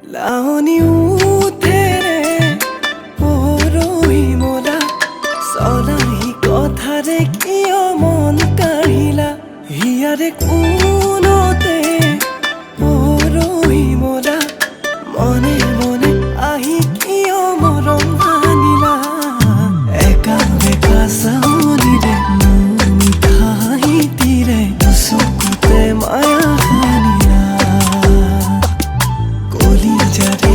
লাৱনী উঠেৰে পৰহি মলা চলাহি কথাৰে কিয় মন কাঢ়িলা হিয়াৰে কোনতে পৰহি মলা মনে মনে আহি কিয় মৰম আনিলা একা বেকা চাউলিৰে মোৰ মিঠা হাঁহিটিৰে চকুতে মায়া সানিলা কলিজাৰে